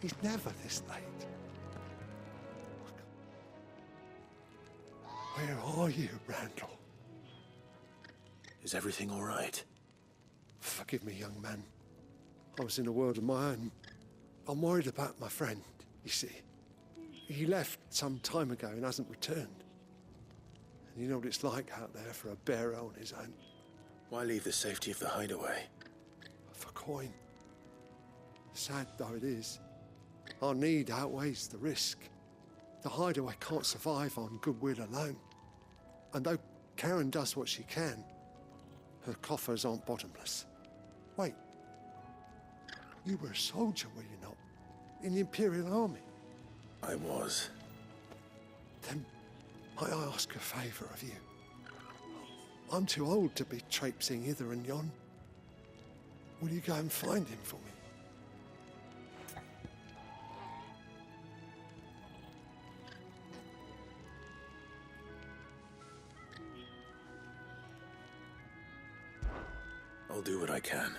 He's never this late. Where are you, Randall? Is everything all right? Forgive me, young man. I was in a world of my own. I'm worried about my friend, you see. He left some time ago and hasn't returned. And you know what it's like out there for a bearer on his own. Why leave the safety of the hideaway? For coin. Sad though it is, our need outweighs the risk. The hideaway can't survive on goodwill alone. And though Karen does what she can, her coffers aren't bottomless. Wait. You were a soldier, were you not? In the Imperial Army? I was. Then might I ask a favour of you? I'm too old to be traipsing hither and yon. Will you go and find him for me? I'll do what I can.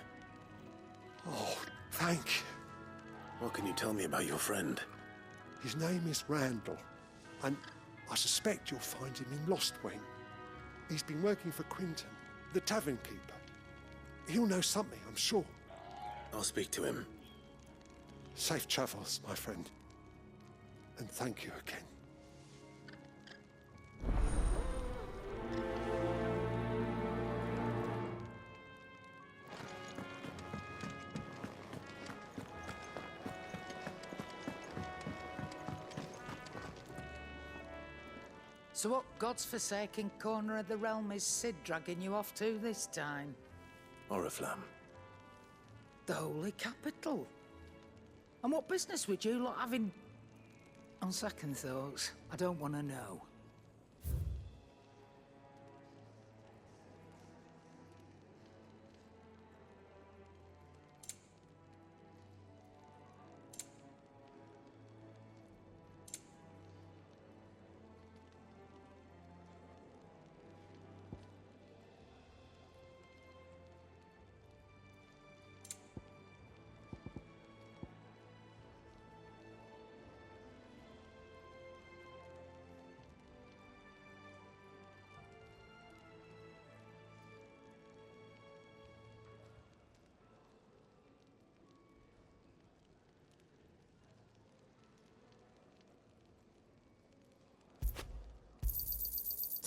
Oh, thank you. What can you tell me about your friend? His name is Randall, and I suspect you'll find him in Lostwing. He's been working for Quinton, the tavern keeper. He'll know something, I'm sure. I'll speak to him. Safe travels, my friend. And thank you again. So what God's forsaken corner of the realm is Sid dragging you off to this time? Oriflamme. The Holy Capital. And what business would you lot have in... On second thoughts, I don't want to know.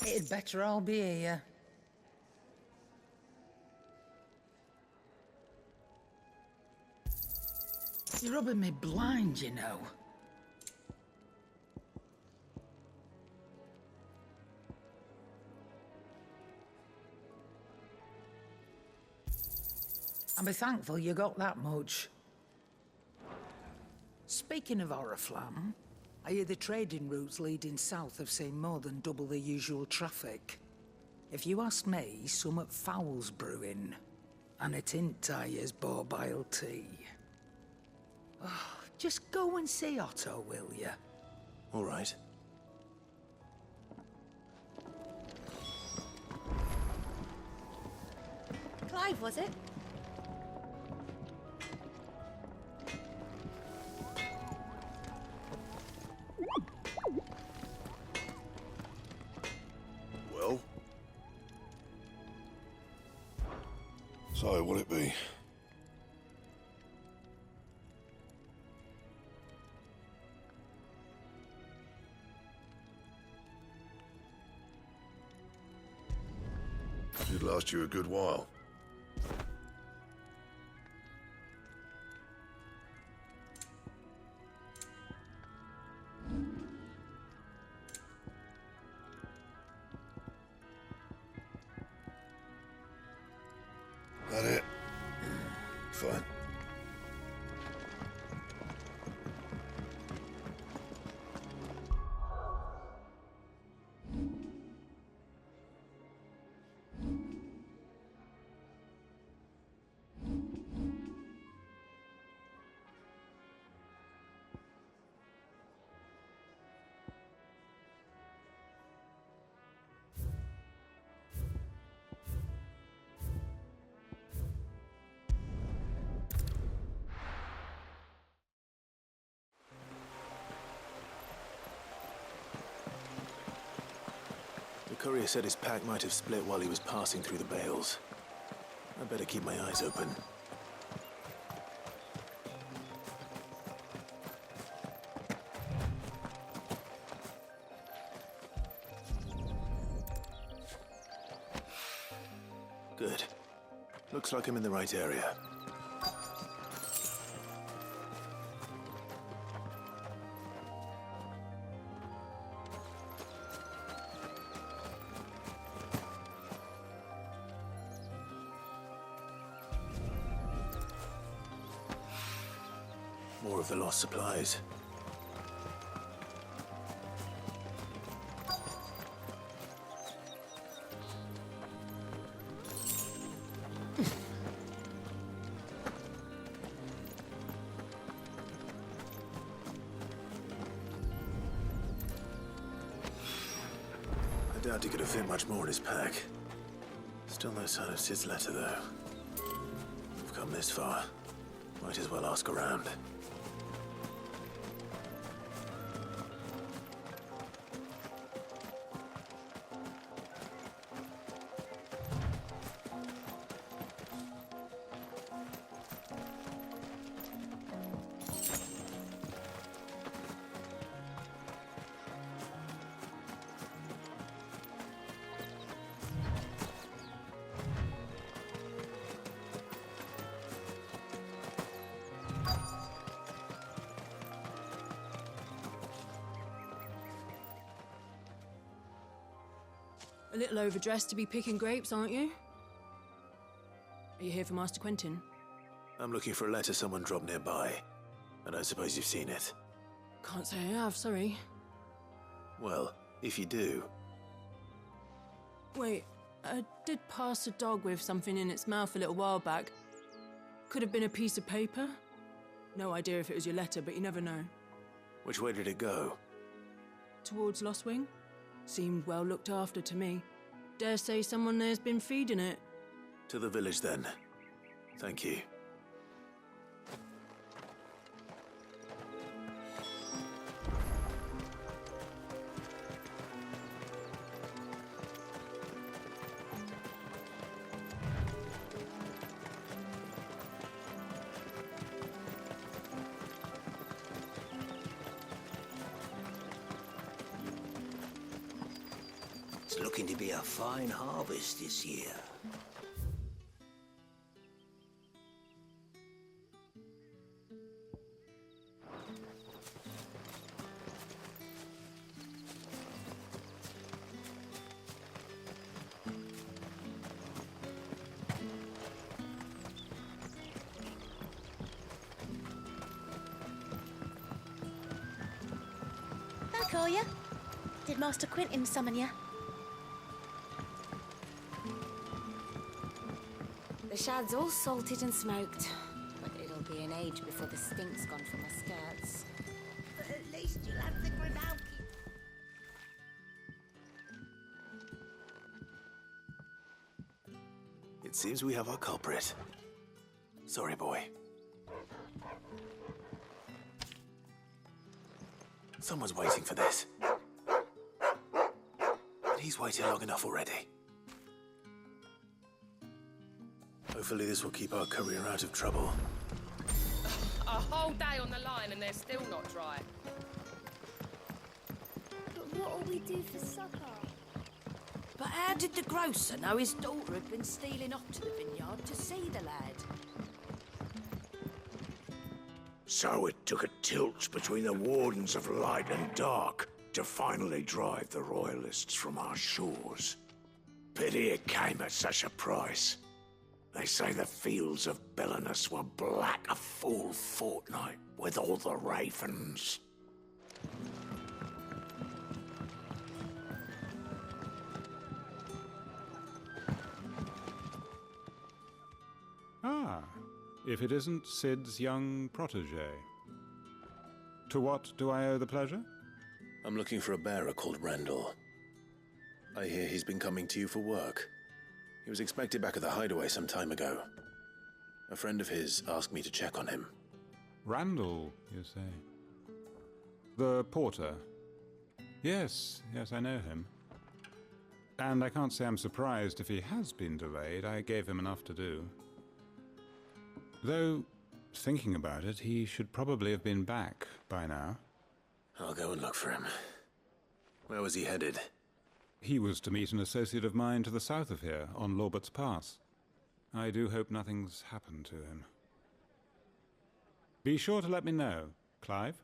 It'd better all be here. You're rubbing me blind, you know. I'll be thankful you got that much. Speaking of Oriflamme, I hear the trading routes leading south have seen more than double the usual traffic. If you ask me, summat foul's brewing. And it ain't Tyre's borbile tea. Oh, just go and see Otto, will you? All right. Clive, was it? Well? So, what'll it be? Should last you a good while. That it? Fine. Courier said his pack might have split while he was passing through the bales. I better keep my eyes open. Good. Looks like I'm in the right area. More of the lost supplies. I doubt he could have fit much more in his pack. Still no sign of Sid's letter, though. We've come this far. Might as well ask around. A little overdressed to be picking grapes, aren't you? Are you here for Master Quentin? I'm looking for a letter someone dropped nearby. I don't suppose you've seen it. Can't say I have, sorry. Well, if you do... Wait, I did pass a dog with something in its mouth a little while back. Could have been a piece of paper. No idea if it was your letter, but you never know. Which way did it go? Towards Lostwing? Seemed well looked after to me. Dare say someone there's been feeding it. To the village, then. Thank you. It's looking to be a fine harvest this year. Hi, Courier. Did Master Quentin summon you? The shad's all salted and smoked, but it'll be an age before the stink's gone from my skirts. But at least you'll have the Grenouki. It seems we have our culprit. Sorry, boy. Someone's waiting for this. And he's waited long enough already. Hopefully this will keep our courier out of trouble. A whole day on the line and they're still not dry. But what'll we do for supper? But how did the grocer know his daughter had been stealing off to the vineyard to see the lad? So it took a tilt between the Wardens of Light and Dark to finally drive the Royalists from our shores. Pity it came at such a price. They say the fields of Belenus were black a full fortnight with all the ravens. Ah, if it isn't Sid's young protege. To what do I owe the pleasure? I'm looking for a bearer called Randall. I hear he's been coming to you for work. He was expected back at the hideaway some time ago. A friend of his asked me to check on him. Randall, you say? The porter? Yes, I know him. And I can't say I'm surprised if he has been delayed. I gave him enough to do. Though, thinking about it, he should probably have been back by now. I'll go and look for him. Where was he headed? He was to meet an associate of mine to the south of here, on Lorbert's Pass. I do hope nothing's happened to him. Be sure to let me know, Clive.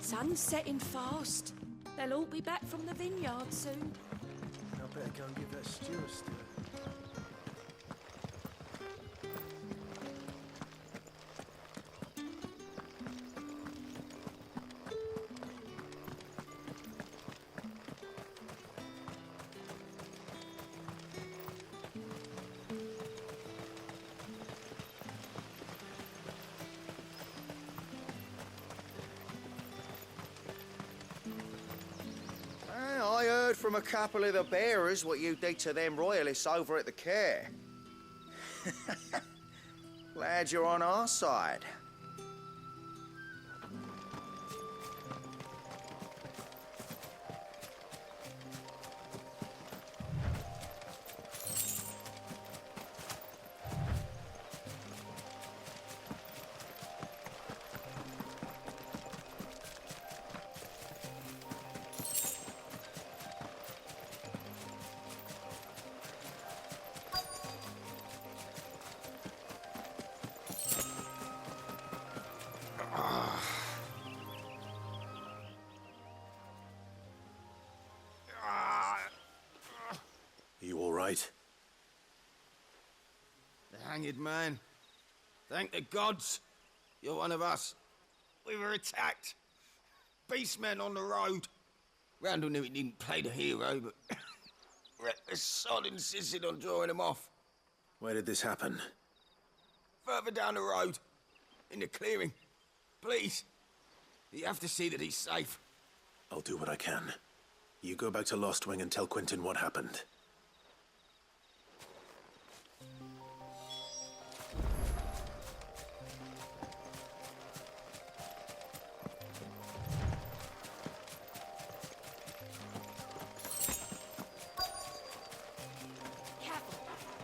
Sun's setting fast. They'll all be back from the vineyard soon. I better go and give that stew a stir. I heard from a couple of the bearers what you did to them royalists over at the care. Glad you're on our side. You all right? The hanged man. Thank the gods. You're one of us. We were attacked. Beastmen on the road. Randall knew he didn't play the hero, but the sod insisted on drawing him off. Where did this happen? Further down the road. In the clearing. Please. You have to see that he's safe. I'll do what I can. You go back to Lost Wing and tell Quentin what happened.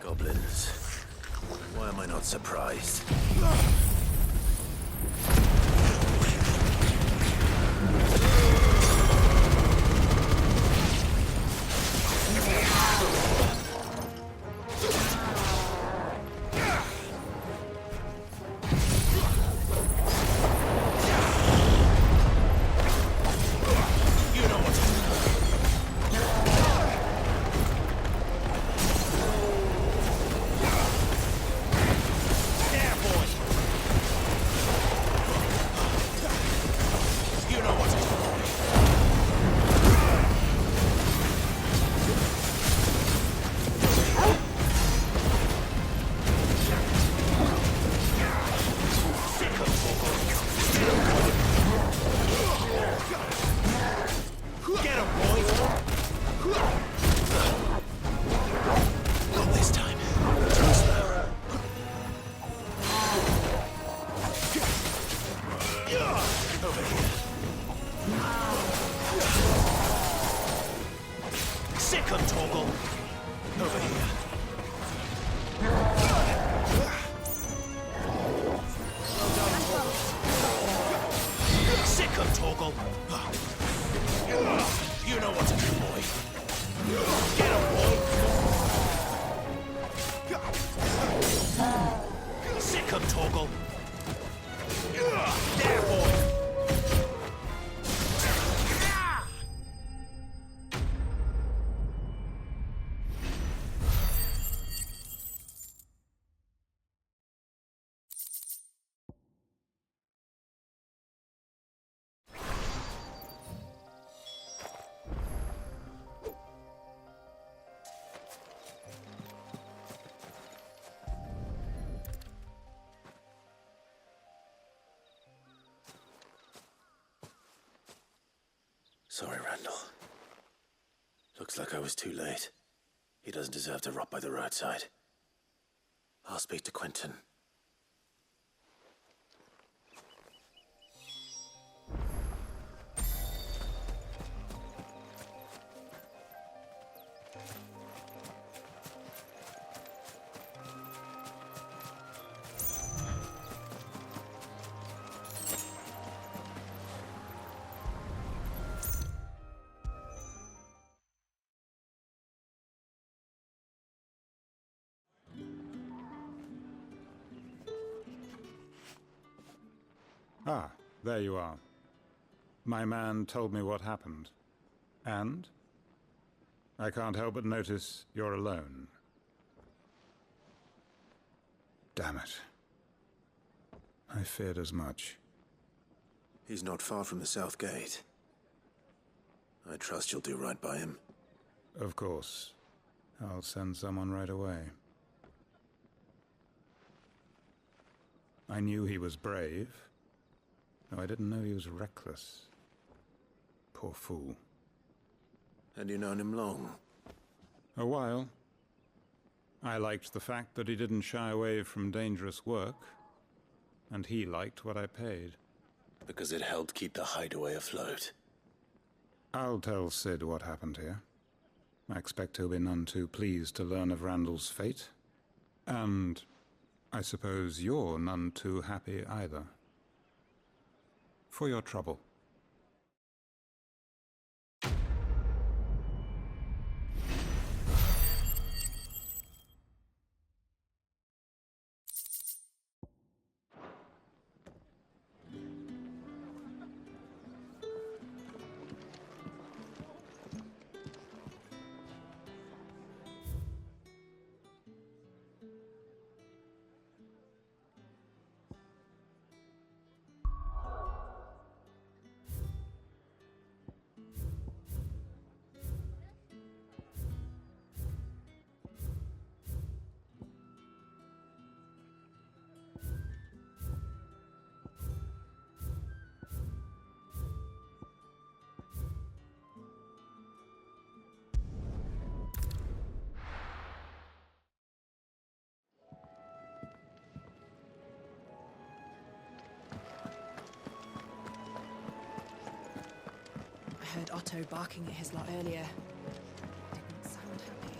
Goblins. Why am I not surprised? Sick 'em, Torgal. Over here. Sick 'em, Torgal. You know what to do, boy. Get 'em, boy. Sick 'em, Torgal. There, boy. Sorry, Randall. Looks like I was too late. He doesn't deserve to rot by the roadside. I'll speak to Quentin. Ah, there you are. My man told me what happened. And? I can't help but notice you're alone. Damn it. I feared as much. He's not far from the South Gate. I trust you'll do right by him. Of course. I'll send someone right away. I knew he was brave. No, I didn't know he was reckless. Poor fool. Had you known him long? A while. I liked the fact that he didn't shy away from dangerous work, and he liked what I paid. Because it helped keep the hideaway afloat. I'll tell Sid what happened here. I expect he'll be none too pleased to learn of Randall's fate. And I suppose you're none too happy either. For your trouble. I heard Otto barking at his lot earlier. Didn't sound happy.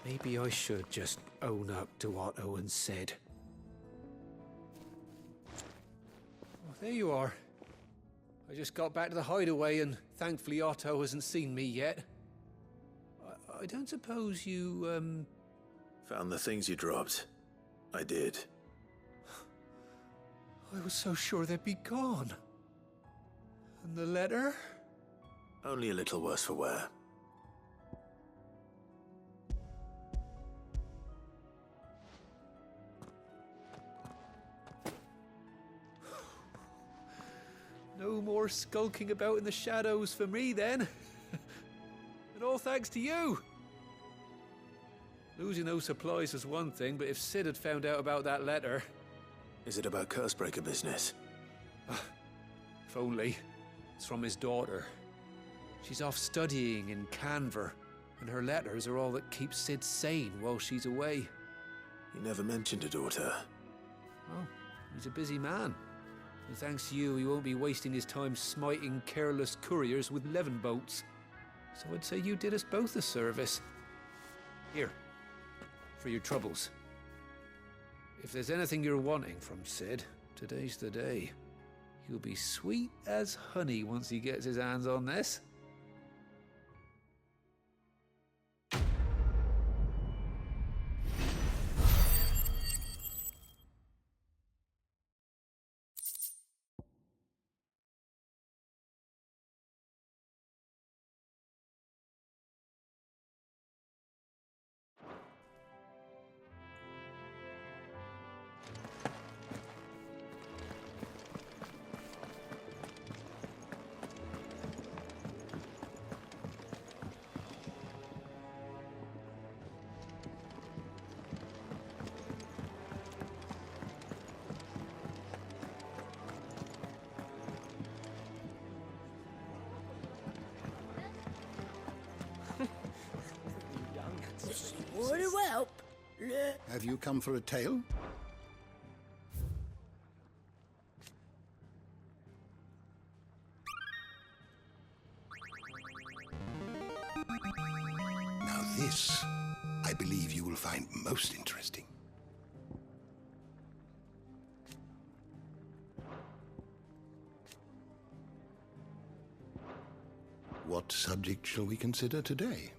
Maybe I should just own up to what Owen said. Well, there you are. I just got back to the hideaway and thankfully Otto hasn't seen me yet. I don't suppose you, Found the things you dropped. I did. I was so sure they'd be gone. And the letter? Only a little worse for wear. No more skulking about in the shadows for me, then. And all thanks to you. Losing those supplies was one thing, but if Sid had found out about that letter... Is it about Cursebreaker business? If only. It's from his daughter. She's off studying in Canver, and her letters are all that keeps Sid sane while she's away. He never mentioned a daughter. Oh, he's a busy man. And thanks to you, he won't be wasting his time smiting careless couriers with levin bolts. So I'd say you did us both a service. Here, for your troubles. If there's anything you're wanting from Sid, today's the day. He'll be sweet as honey once he gets his hands on this. What to help? Have you come for a tale? Now this, I believe you will find most interesting. What subject shall we consider today?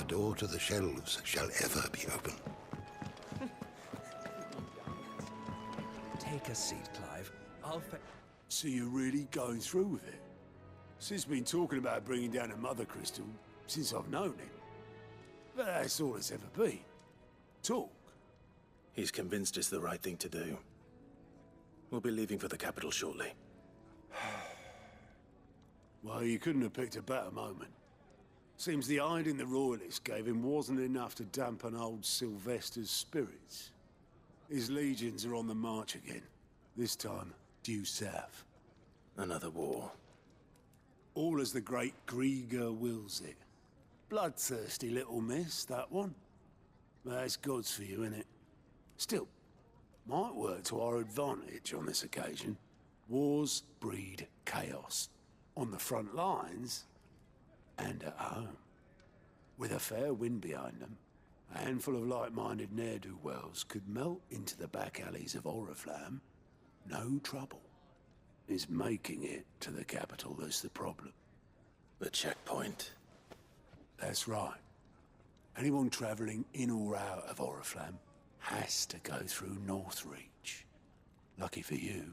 door to the shelves shall ever be open. Take a seat, Clive. So you're really going through with it? Sid's been talking about bringing down a mother crystal since I've known him. But that's all it's ever been. Talk. He's convinced it's the right thing to do. We'll be leaving for the capital shortly. Well, you couldn't have picked a better moment. Seems the hiding the Royalists gave him wasn't enough to dampen old Sylvester's spirits. His legions are on the march again. This time, due south. Another war. All as the great Grieger wills it. Bloodthirsty little miss, that one. But that's God's for you, innit? Still, might work to our advantage on this occasion. Wars breed chaos. On the front lines, and at home. With a fair wind behind them, a handful of like-minded ne'er-do-wells could melt into the back alleys of Oriflamme. No trouble. It's making it to the capital that's the problem. The checkpoint. That's right. Anyone travelling in or out of Oriflamme has to go through Northreach. Lucky for you,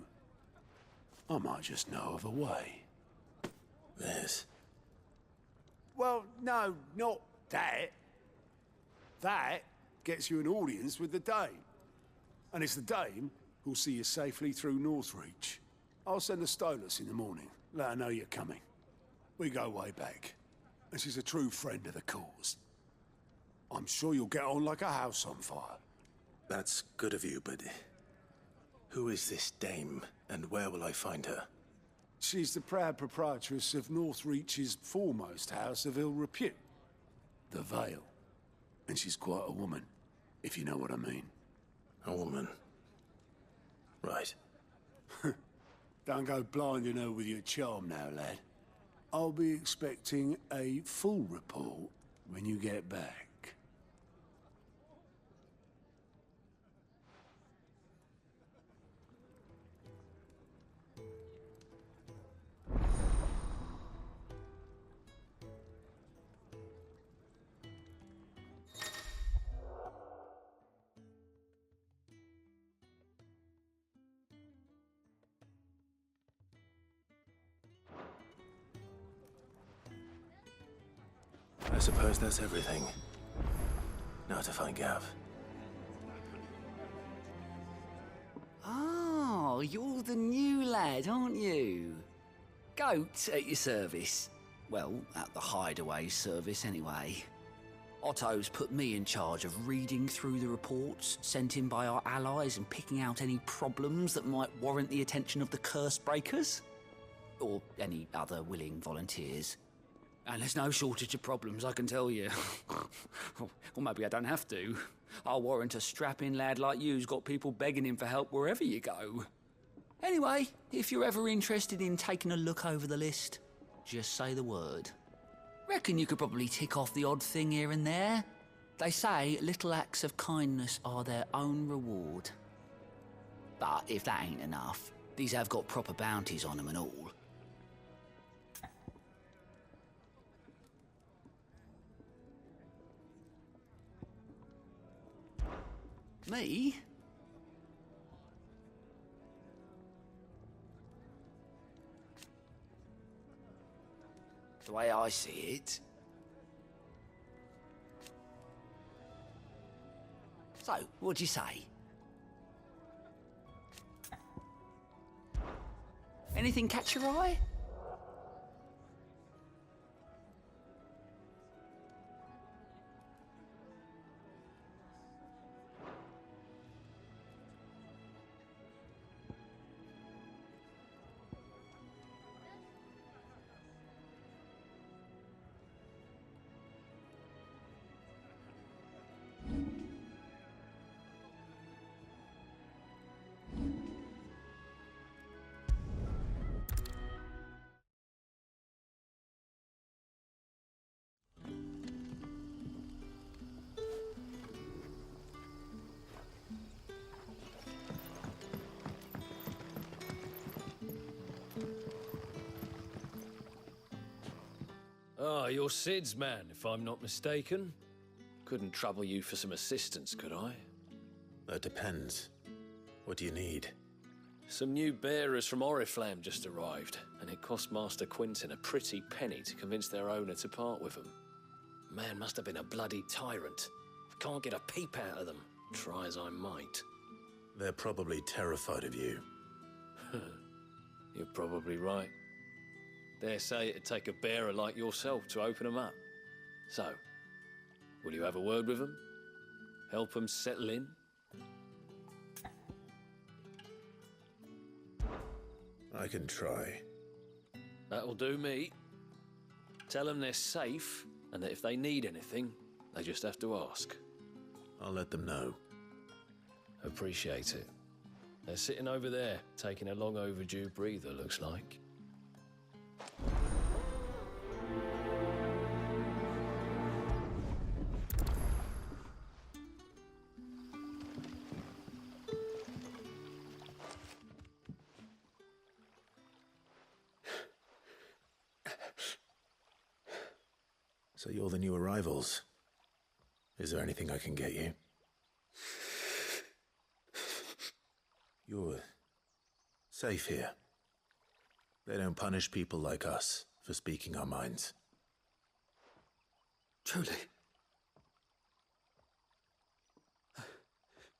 I might just know of a way. This? Well, no, not that. That gets you an audience with the Dame. And it's the Dame who'll see you safely through Northreach. I'll send a Stolas in the morning, let her know you're coming. We go way back, and she's a true friend of the cause. I'm sure you'll get on like a house on fire. That's good of you, but who is this Dame, and where will I find her? She's the proud proprietress of Northreach's foremost house of ill repute, the Vale. And she's quite a woman, if you know what I mean. A woman? Right. Don't go blinding her with your charm now, lad. I'll be expecting a full report when you get back. I suppose that's everything. Now to find Gav. Oh, you're the new lad, aren't you? Goat at your service. Well, at the hideaway service anyway. Otto's put me in charge of reading through the reports sent in by our allies and picking out any problems that might warrant the attention of the curse breakers. Or any other willing volunteers. And there's no shortage of problems, I can tell you. Or maybe I don't have to. I'll warrant a strapping lad like you's got people begging him for help wherever you go. Anyway, if you're ever interested in taking a look over the list, just say the word. Reckon you could probably tick off the odd thing here and there. They say little acts of kindness are their own reward. But if that ain't enough, these have got proper bounties on them and all. Me? The way I see it. So, what'd you say? Anything catch your eye? you're Sid's man, if I'm not mistaken. Couldn't trouble you for some assistance, could I? That depends. What do you need? Some new bearers from Oriflamme just arrived, and it cost Master Quinton a pretty penny to convince their owner to part with them. Man must have been a bloody tyrant. Can't get a peep out of them, try as I might. They're probably terrified of you. You're probably right. Dare say it'd take a bearer like yourself to open them up. So, will you have a word with them? Help them settle in? I can try. That'll do me. Tell them they're safe, and that if they need anything, they just have to ask. I'll let them know. Appreciate it. They're sitting over there, taking a long overdue breather, looks like. So you're the new arrivals. Is there anything I can get you? You're safe here. They don't punish people like us for speaking our minds. Truly.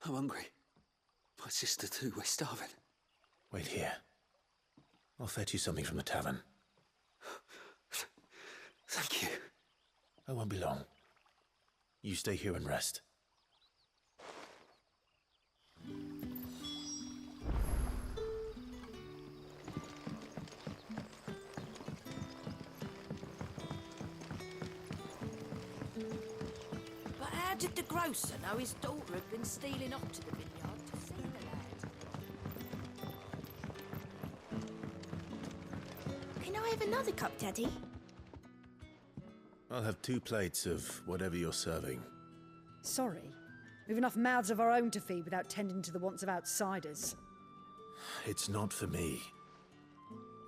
I'm hungry. My sister too, we're starving. Wait here. I'll fetch you something from the tavern. Thank you. I won't be long. You stay here and rest. But how did the grocer know his daughter had been stealing off to the vineyard to see the lad? Can I have another cup, Daddy? I'll have 2 plates of whatever you're serving. Sorry. We've enough mouths of our own to feed without tending to the wants of outsiders. It's not for me.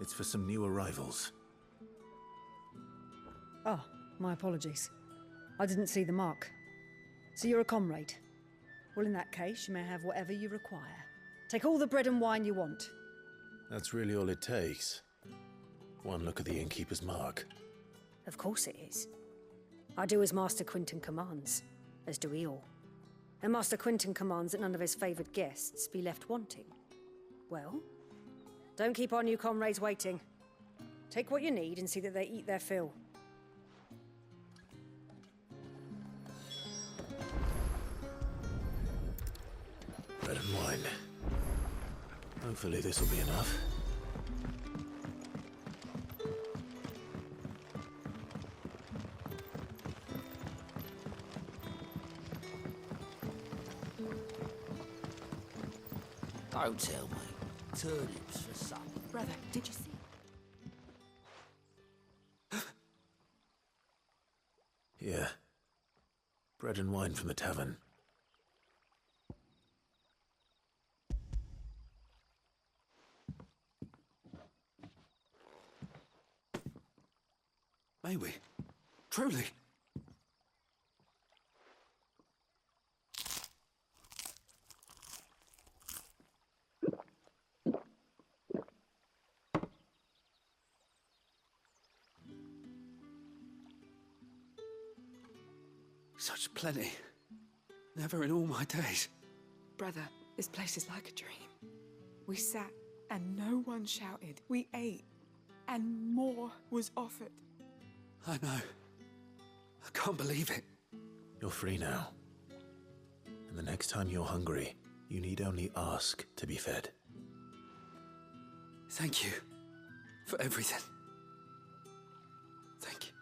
It's for some new arrivals. Oh, my apologies. I didn't see the mark. So you're a comrade. Well, in that case, you may have whatever you require. Take all the bread and wine you want. That's really all it takes. One look at the innkeeper's mark. Of course it is. I do as Master Quinton commands, as do we all. And Master Quinton commands that none of his favoured guests be left wanting. Well, don't keep our new comrades waiting. Take what you need and see that they eat their fill. Bread and wine. Hopefully this will be enough. Don't tell me. Turnips for supper. Brother, did you see? Yeah. Bread and wine from the tavern. May we? Truly? Such plenty. Never in all my days. Brother, this place is like a dream. We sat and no one shouted. We ate and more was offered. I know. I can't believe it. You're free now. And the next time you're hungry, you need only ask to be fed. Thank you for everything. Thank you.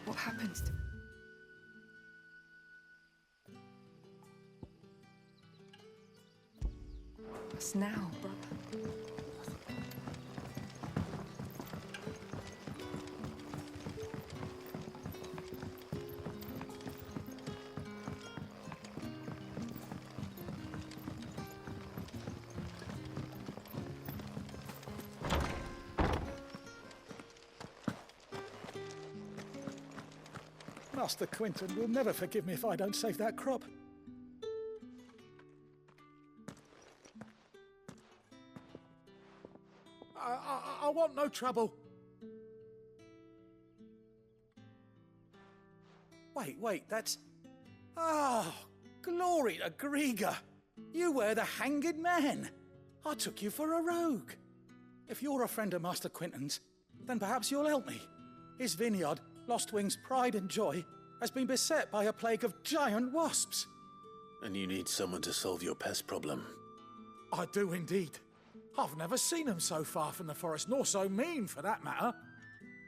What happened to... What's now, brother? Master Quinton will never forgive me if I don't save that crop. I want no trouble. Wait, that's... Oh, glory to Grieger. You were the hanged man. I took you for a rogue. If you're a friend of Master Quinton's, then perhaps you'll help me. His vineyard, Lostwing's pride and joy, has been beset by a plague of giant wasps. And you need someone to solve your pest problem. I do indeed. I've never seen them so far from the forest, nor so mean, for that matter.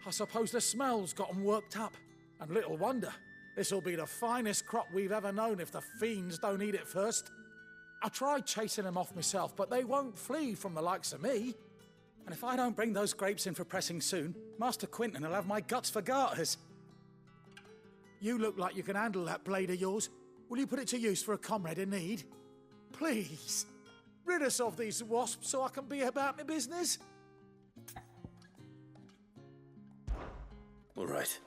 I suppose the smell's got 'em worked up. And little wonder. This'll be the finest crop we've ever known if the fiends don't eat it first. I tried chasing them off myself, but they won't flee from the likes of me. And if I don't bring those grapes in for pressing soon, Master Quinton will have my guts for garters. You look like you can handle that blade of yours. Will you put it to use for a comrade in need? Please, rid us of these wasps so I can be about my business. All right.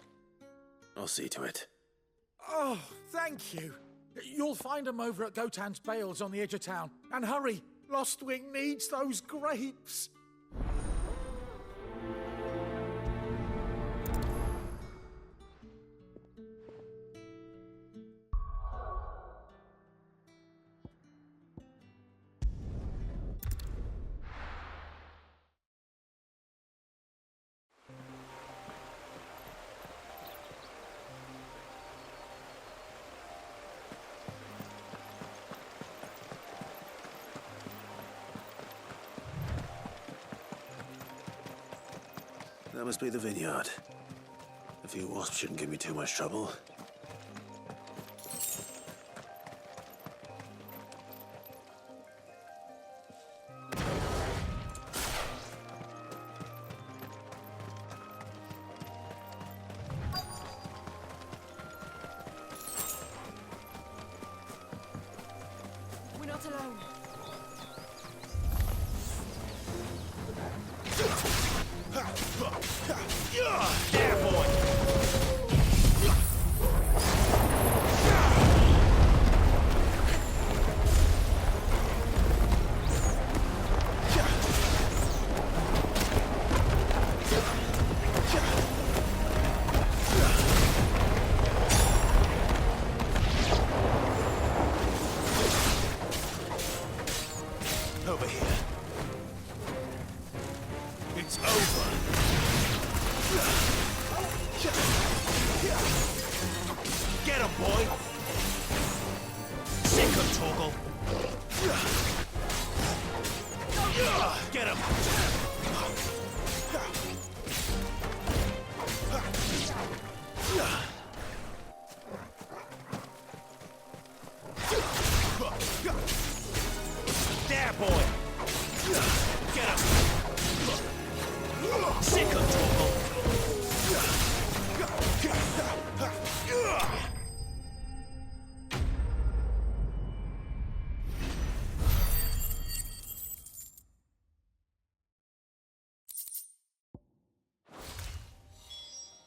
I'll see to it. Oh, thank you. You'll find them over at Gotan's Bales on the edge of town. And hurry, Lostwing needs those grapes. That must be the vineyard. A few wasps shouldn't give me too much trouble. We're not alone. There, boy! Over here. It's over. Get him, boy! Sick him, Torgal! Get him! There, boy! Get him! Sick him, Torgal!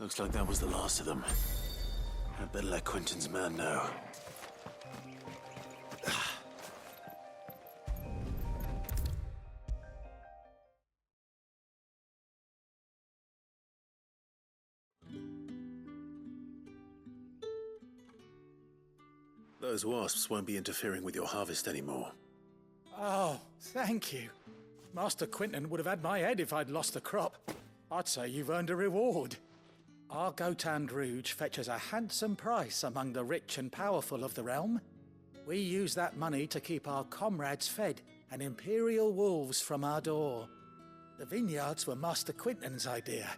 Looks like that was the last of them. I'd better let Quinton's man know. Those wasps won't be interfering with your harvest anymore. Oh, thank you. Master Quinton would have had my head if I'd lost the crop. I'd say you've earned a reward. Our Gotan Rouge fetches a handsome price among the rich and powerful of the realm. We use that money to keep our comrades fed and imperial wolves from our door. The vineyards were Master Quinton's idea.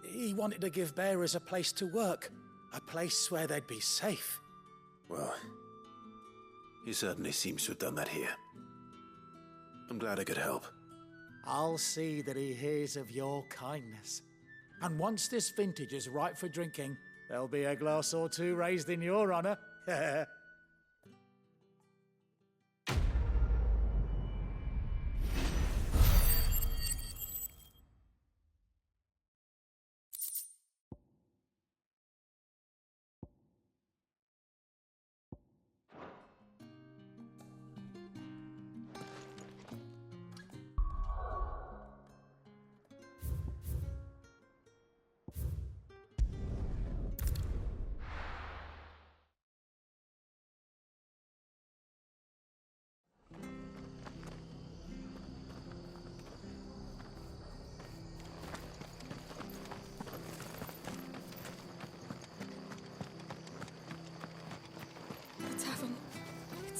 He wanted to give bearers a place to work, a place where they'd be safe. Well, he certainly seems to have done that here. I'm glad I could help. I'll see that he hears of your kindness. And once this vintage is ripe for drinking, there'll be a glass or two raised in your honor.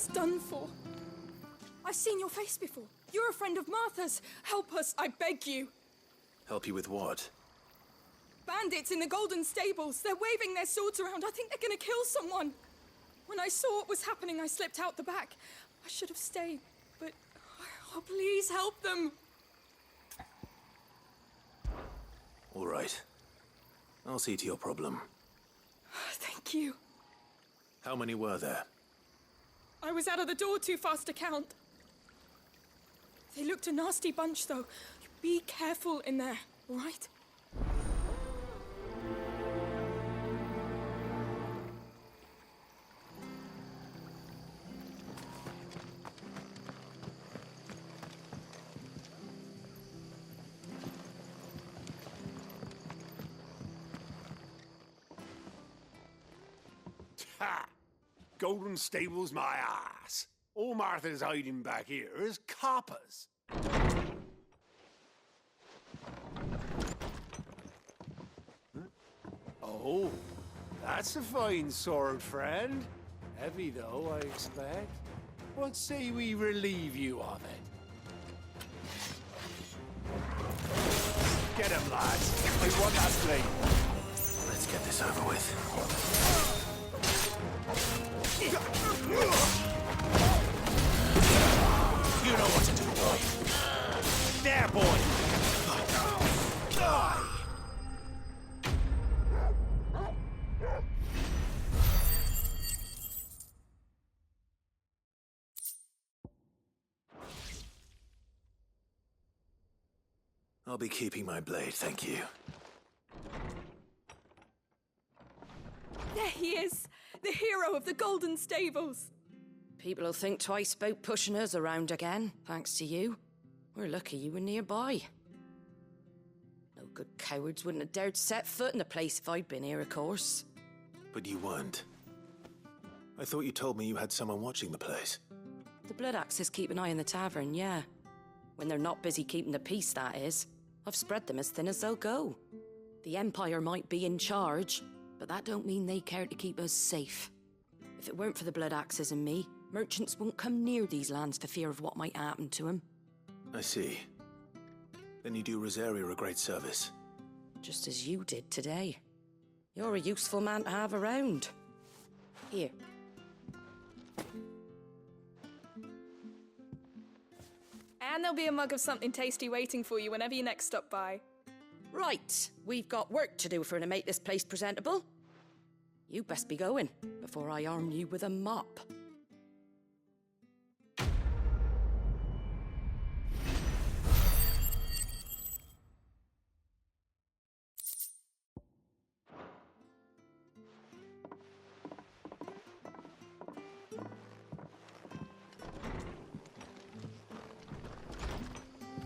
just done for? I've seen your face before. You're a friend of Martha's. Help us, I beg you. Help you with what? Bandits in the Golden Stables. They're waving their swords around. I think they're gonna kill someone. When I saw what was happening, I slipped out the back. I should have stayed, but... Oh, please help them. All right. I'll see to your problem. Thank you. How many were there? I was out of the door too fast to count. They looked a nasty bunch, though. Be careful in there, all right? Ha! Golden Stables my ass. All Martha's hiding back here is coppers. Huh? Oh, that's a fine sword, friend. Heavy, though, I expect. What say we relieve you of it? Get him, lads. I want that blade. Let's get this over with. You know what to do, boy. There, boy. Die. I'll be keeping my blade, thank you. There he is, the hero of the Golden Stables. People will think twice about pushing us around again, thanks to you. We're lucky you were nearby. No good cowards wouldn't have dared set foot in the place if I'd been here, of course. But you weren't. I thought you told me you had someone watching the place. The Blood Axes keep an eye on the tavern, yeah. When they're not busy keeping the peace, that is. I've spread them as thin as they'll go. The Empire might be in charge, but that don't mean they care to keep us safe. If it weren't for the Blood Axes and me, merchants won't come near these lands for fear of what might happen to them. I see. Then you do Rosaria a great service. Just as you did today. You're a useful man to have around. Here. And there'll be a mug of something tasty waiting for you whenever you next stop by. Right, we've got work to do for to make this place presentable. You best be going, before I arm you with a mop.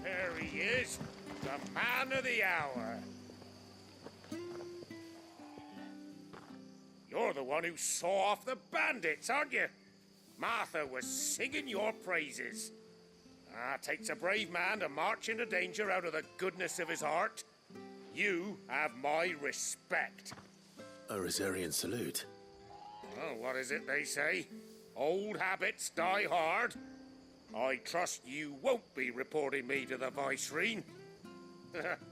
There he is, the man of the hour. You're the one who saw off the bandits, aren't you? Martha was singing your praises. Takes a brave man to march into danger out of the goodness of his heart. You have my respect. A Rosarian salute. Oh, what is it they say? Old habits die hard. I trust you won't be reporting me to the Viceroy.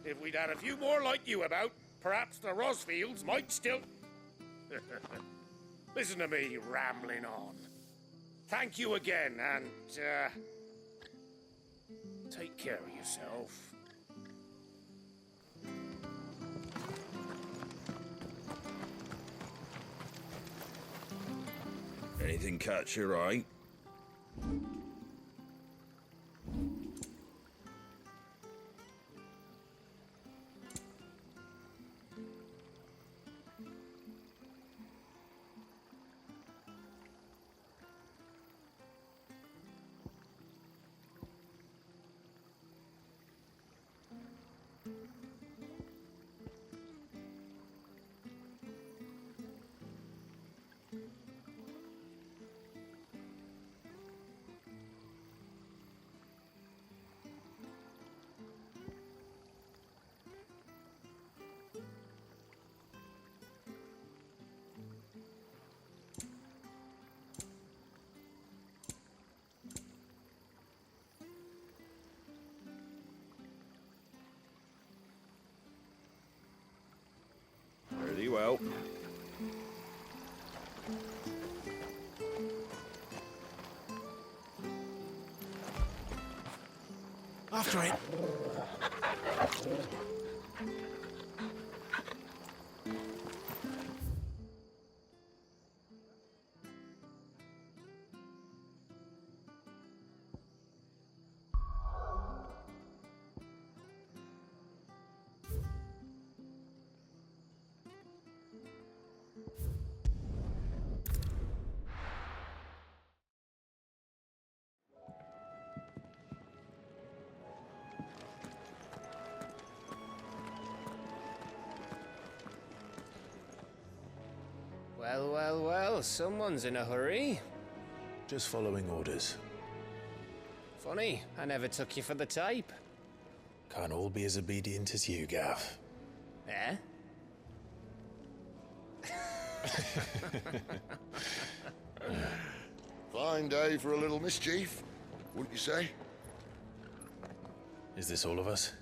If we'd had a few more like you about, perhaps the Rosfields might still... Listen to me rambling on. Thank you again, and, take care of yourself. Anything catch your eye? well. After it. Well, well, well, someone's in a hurry. Just following orders. Funny, I never took you for the type. Can't all be as obedient as you, Gav. Eh? Fine day for a little mischief, wouldn't you say? Is this all of us?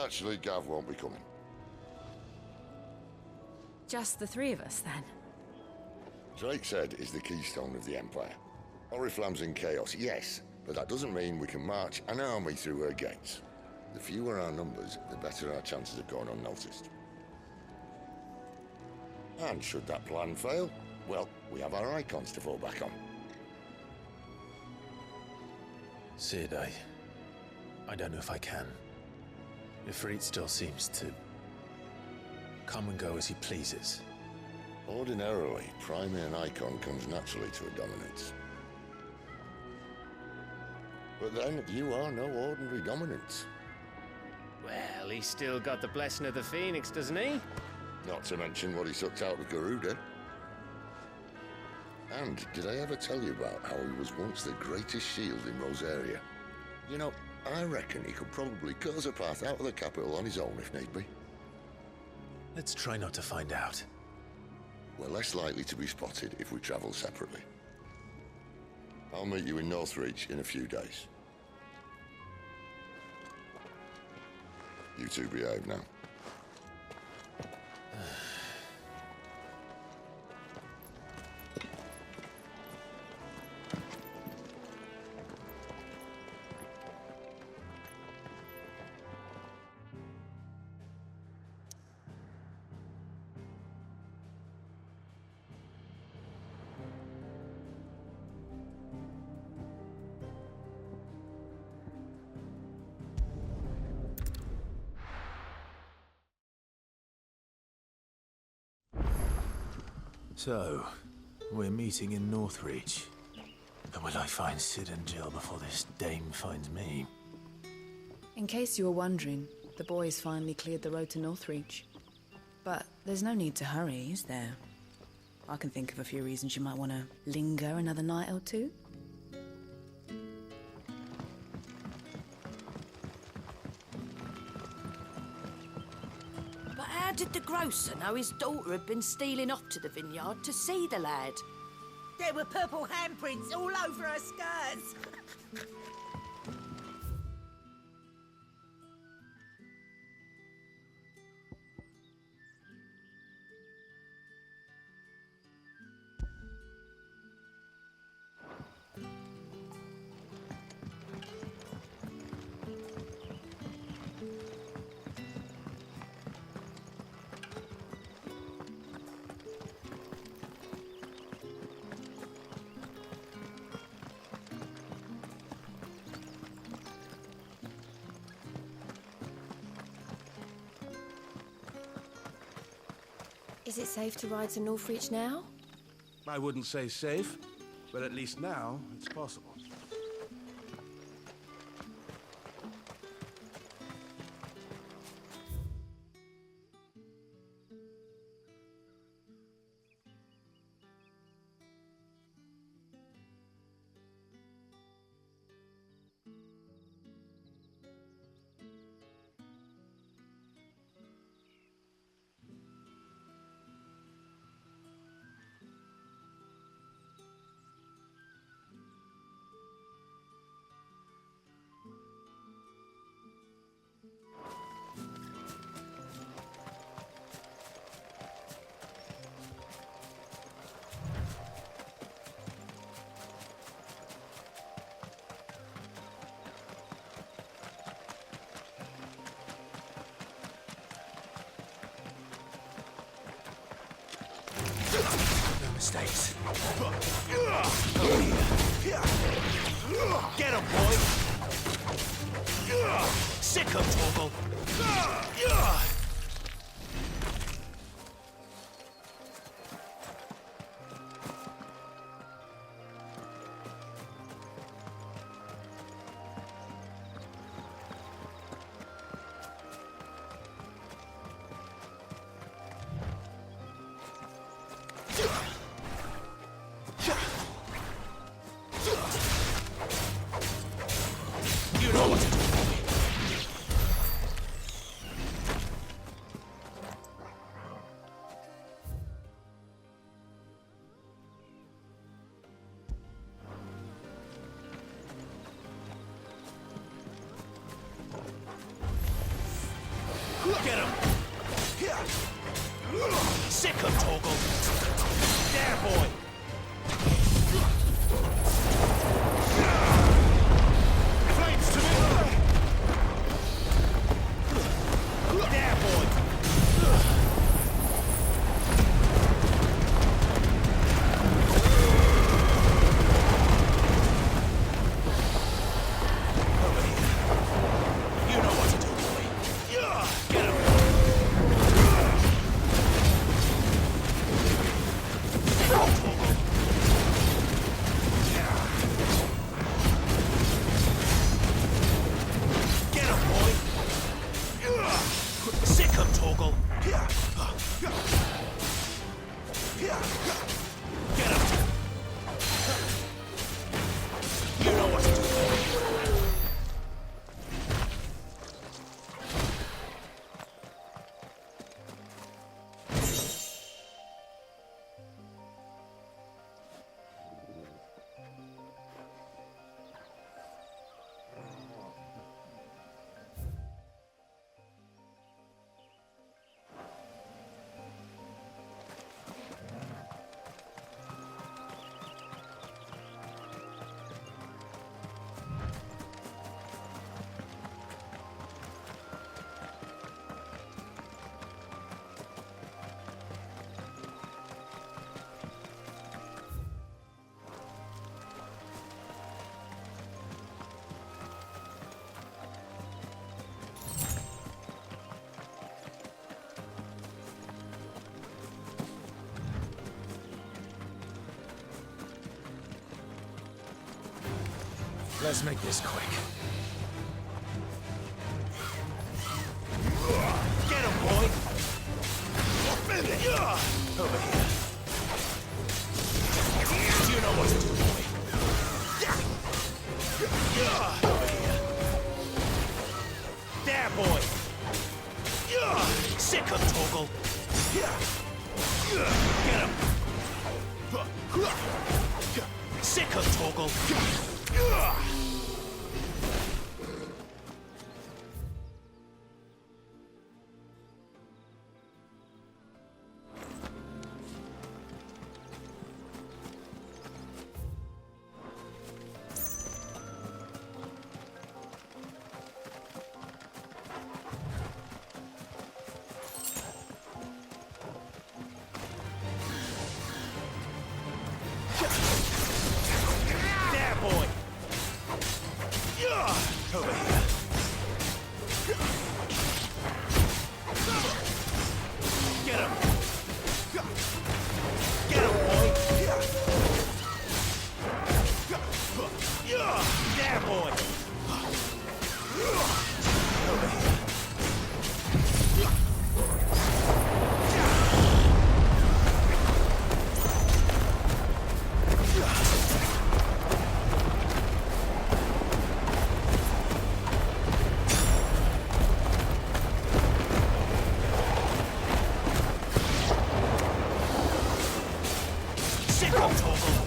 Actually, Gav won't be coming. Just the three of us, then? Drake's Head is the keystone of the Empire. Oriflamme's in chaos, yes, but that doesn't mean we can march an army through her gates. The fewer our numbers, the better our chances of going unnoticed. And should that plan fail, well, we have our icons to fall back on. Sid, I don't know if I can. Ifrit still seems to come and go as he pleases. Ordinarily, priming an icon comes naturally to a dominance. But then, you are no ordinary dominance. Well, he's still got the blessing of the Phoenix, doesn't he? Not to mention what he sucked out of Garuda. And did I ever tell you about how he was once the greatest shield in Rosaria? You know, I reckon he could probably cut us a path out of the capital on his own if need be. Let's try not to find out. We're less likely to be spotted if we travel separately. I'll meet you in Northreach in a few days. You two behave now. So, we're meeting in Northreach. But will I find Sid and Jill before this dame finds me? In case you were wondering, the boys finally cleared the road to Northreach. But there's no need to hurry, is there? I can think of a few reasons you might want to linger another night or two. But how did the grocer know his daughter had been stealing off to the vineyard to see the lad? There were purple handprints all over her skirts. Is it safe to ride to Northreach now? I wouldn't say safe, but at least now it's possible. mistakes. Get him, boy! Sick him, Torgal! You know what to do. Get him! Sick him, Torgal! There, boy! Flames to me! There, boy! Over here. You know what to do, boy. Get him! Get him, boy! Sick him, Torgal! Get him! You know what to do, boy. Let's make this quick. Get him, boy! Over here. You know what to do, boy. Over here. There, boy! Sick him, Torgal! Get him! Sick him, Torgal! There, boy! Over here. Get him! Get him, boy! There, boy! Over here. Sick of Torgal!